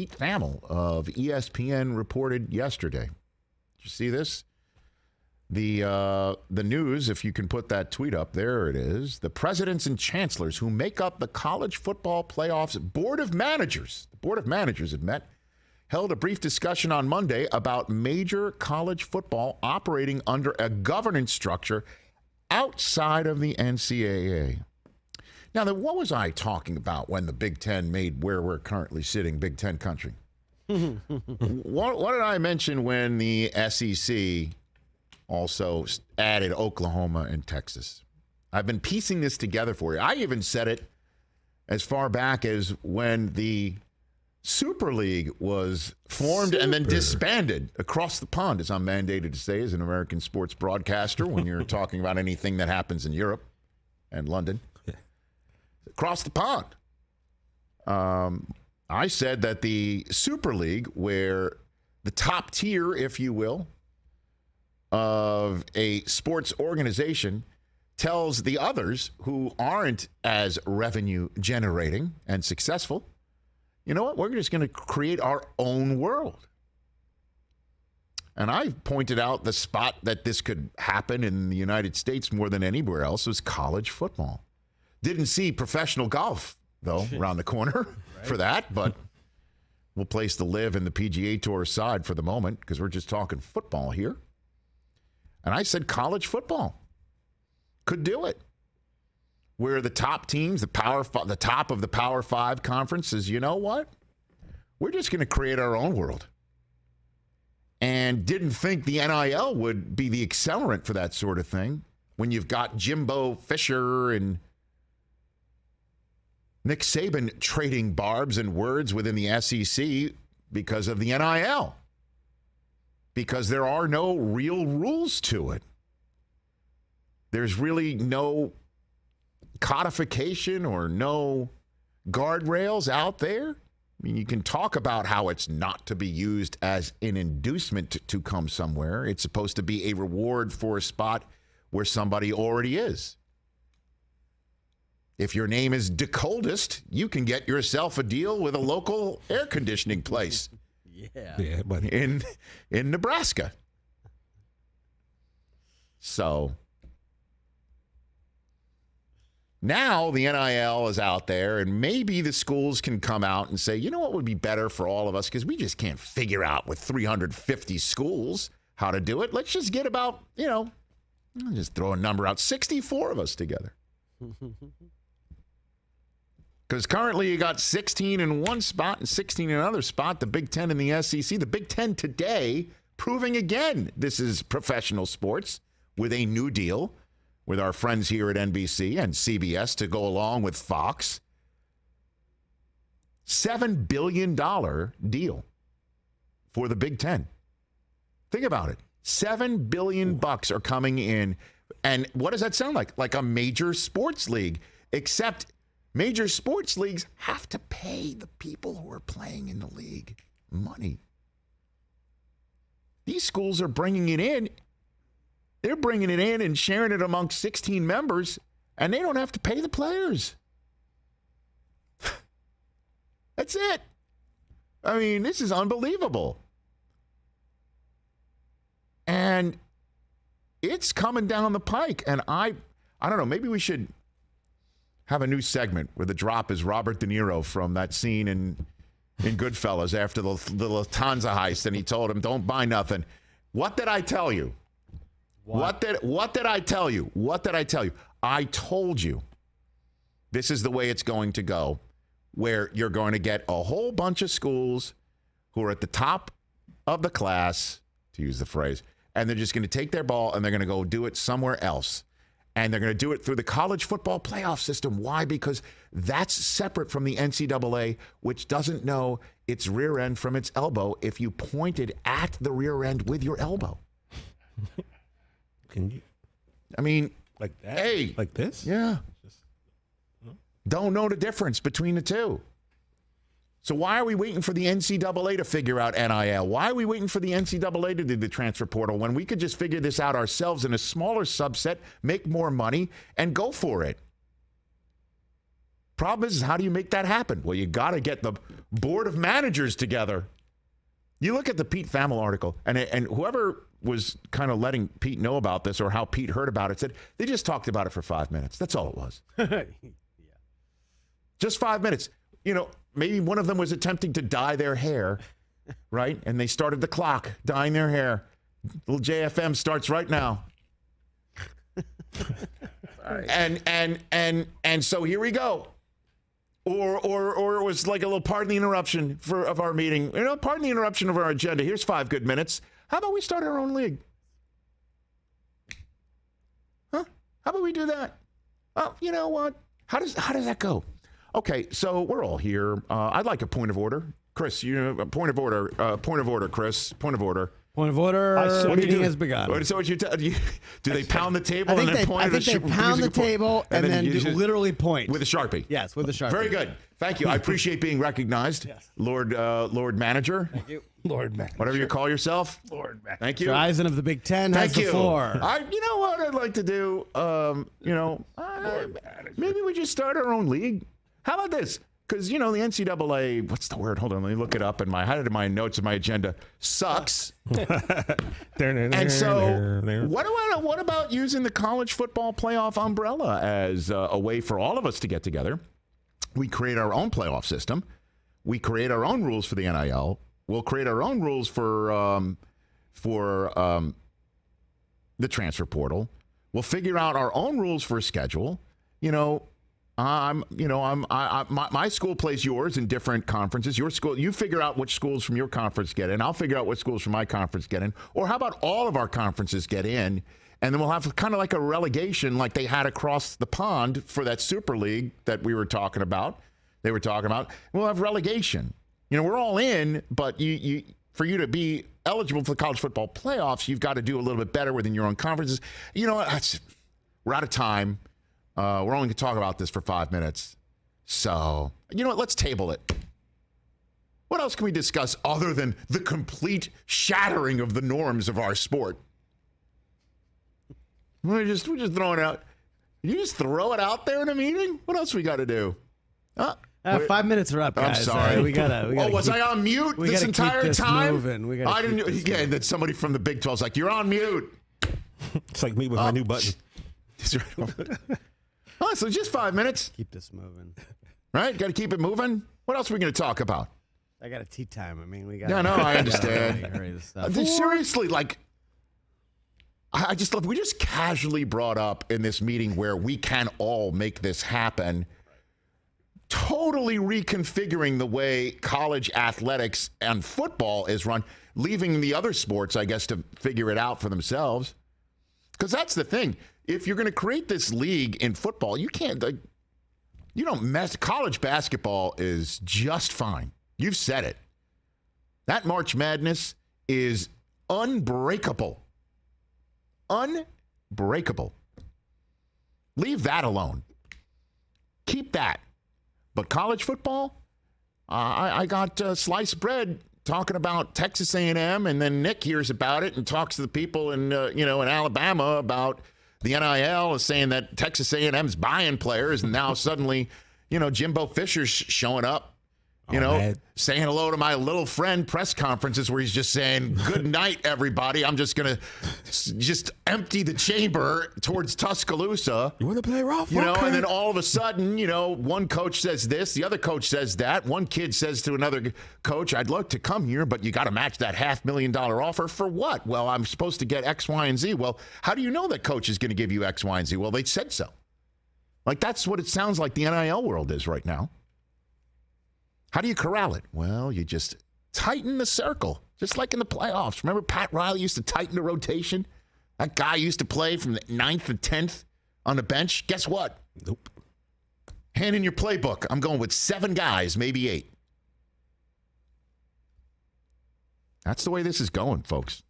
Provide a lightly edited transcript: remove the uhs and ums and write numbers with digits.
Pete Thamel of ESPN reported yesterday. Did you see this? The news, if you can put that tweet up, there it is. The presidents and chancellors who make up the college football playoffs board of managers, the board of managers had met, held a brief discussion on Monday about major college football operating under a governance structure outside of the NCAA. Now, what was I talking about when the Big Ten made where we're currently sitting, Big Ten country? What did I mention when the SEC also added Oklahoma and Texas? I've been piecing this together for you. I even said it as far back as when the Super League was formed and then disbanded across the pond, as I'm mandated to say as an American sports broadcaster when you're talking about anything that happens in Europe and London. Across the pond. I said that the Super League, where the top tier, if you will, of a sports organization tells the others who aren't as revenue generating and successful, you know what, we're just going to create our own world. And I pointed out the spot that this could happen in the United States more than anywhere else was college football. Didn't see professional golf, though, around the corner for that, but we'll place the LIV and the PGA Tour aside for the moment because we're just talking football here. And I said college football could do it. Where the top teams, the top of the Power 5 conferences, you know what? We're just going to create our own world. And didn't think the NIL would be the accelerant for that sort of thing when you've got Jimbo Fisher and Nick Saban trading barbs and words within the SEC because of the NIL. Because there are no real rules to it. There's really no codification or no guardrails out there. I mean, you can talk about how it's not to be used as an inducement to come somewhere. It's supposed to be a reward for a spot where somebody already is. If your name is DeColdest, you can get yourself a deal with a local air conditioning place. Yeah, but in Nebraska. So now the NIL is out there, and maybe the schools can come out and say, you know what would be better for all of us, because we just can't figure out with 350 schools how to do it. Let's just get about, I'll just throw a number out, 64 of us together. Because currently you got 16 in one spot and 16 in another spot, the Big Ten and the SEC. The Big Ten today proving again this is professional sports with a new deal with our friends here at NBC and CBS to go along with Fox. $7 billion deal for the Big Ten. Think about it. $7 billion bucks are coming in. And what does that sound like? Like a major sports league, except major sports leagues have to pay the people who are playing in the league money. These schools are bringing it in. They're bringing it in and sharing it amongst 16 members, and they don't have to pay the players. That's it. I mean, this is unbelievable. And it's coming down the pike. And I don't know, maybe we should have a new segment where the drop is Robert De Niro from that scene in Goodfellas after the Lufthansa heist, and he told him, don't buy nothing. What did I tell you? What did I tell you? What did I tell you? I told you this is the way it's going to go, where you're going to get a whole bunch of schools who are at the top of the class, to use the phrase, and they're just going to take their ball and they're going to go do it somewhere else. And they're going to do it through the college football playoff system. Why? Because that's separate from the NCAA, which doesn't know its rear end from its elbow if you pointed at the rear end with your elbow. Can you? I mean, like that? Hey. Like this? Yeah. Don't know the difference between the two. So why are we waiting for the NCAA to figure out NIL? Why are we waiting for the NCAA to do the transfer portal when we could just figure this out ourselves in a smaller subset, make more money, and go for it? Problem is how do you make that happen? Well, you got to get the board of managers together. You look at the Pete Thamel article, and whoever was kind of letting Pete know about this or how Pete heard about it said they just talked about it for 5 minutes. That's all it was. Yeah. Just 5 minutes. You know, maybe one of them was attempting to dye their hair, right? And they started the clock dyeing their hair. Little JFM starts right now. And so here we go. Or it was like a little pardon the interruption of our meeting. You know, pardon the interruption of our agenda. Here's 5 good minutes. How about we start our own league? Huh? How about we do that? Oh, you know what? How does that go? Okay, so we're all here. I'd like a point of order. Chris, point of order, Chris. Point of order. Point of order. Meeting has begun. So what do they pound the table and then point? I think they pound the table and then literally point with a Sharpie. Yes, with a Sharpie. Very good. Thank you. I appreciate being recognized, yes. Lord Manager. Thank you, Lord Manager. Whatever you call yourself, Lord Manager. Thank you. Sir Eisen of the Big Ten has the floor. You know what I'd like to do? Maybe we just start our own league. How about this? Because, the NCAA, what's the word? Hold on, let me look it up. I had it in my notes of my agenda. Sucks. And so what about using the college football playoff umbrella as a way for all of us to get together? We create our own playoff system. We create our own rules for the NIL. We'll create our own rules for the transfer portal. We'll figure out our own rules for a schedule. My school plays yours in different conferences. Your school, you figure out which schools from your conference get in. I'll figure out which schools from my conference get in. Or how about all of our conferences get in, and then we'll have kind of like a relegation like they had across the pond for that Super League that we were talking about. They were talking about. We'll have relegation. We're all in, but for you to be eligible for the college football playoffs, you've got to do a little bit better within your own conferences. You know what? We're out of time. We're only going to talk about this for 5 minutes. So, you know what? Let's table it. What else can we discuss other than the complete shattering of the norms of our sport? We're just throwing it out. You just throw it out there in a meeting? What else we got to do? 5 minutes are up, guys. I'm sorry. We gotta was I on mute this entire time? Moving. I didn't. Again, that somebody from the Big 12 is like, you're on mute. It's like me with my new button. So just 5 minutes. Keep this moving. Right? Got to keep it moving. What else are we going to talk about? I got a tea time. I mean, we got. Yeah, no, I understand. Hurry this stuff. Seriously, I just love. We just casually brought up in this meeting where we can all make this happen. Totally reconfiguring the way college athletics and football is run, leaving the other sports, I guess, to figure it out for themselves. Because that's the thing. If you're going to create this league in football, you can't. You don't mess. College basketball is just fine. You've said it. That March Madness is unbreakable. Unbreakable. Leave that alone. Keep that. But college football, I got sliced bread talking about Texas A&M, and then Nick hears about it and talks to the people in in Alabama about the NIL, is saying that Texas A&M's buying players, and now suddenly, Jimbo Fisher's showing up. Saying hello to my little friend press conferences where he's just saying, good night, everybody. I'm just going to just empty the chamber towards Tuscaloosa. You want to play rough? And then all of a sudden, one coach says this, the other coach says that. One kid says to another coach, I'd love to come here, but you got to match that $500,000 offer for what? Well, I'm supposed to get X, Y, and Z. Well, how do you know that coach is going to give you X, Y, and Z? Well, they said so. That's what it sounds like the NIL world is right now. How do you corral it? Well, you just tighten the circle, just like in the playoffs. Remember Pat Riley used to tighten the rotation? That guy used to play from the 9th to 10th on the bench. Guess what? Nope. Hand in your playbook. I'm going with 7 guys, maybe 8. That's the way this is going, folks.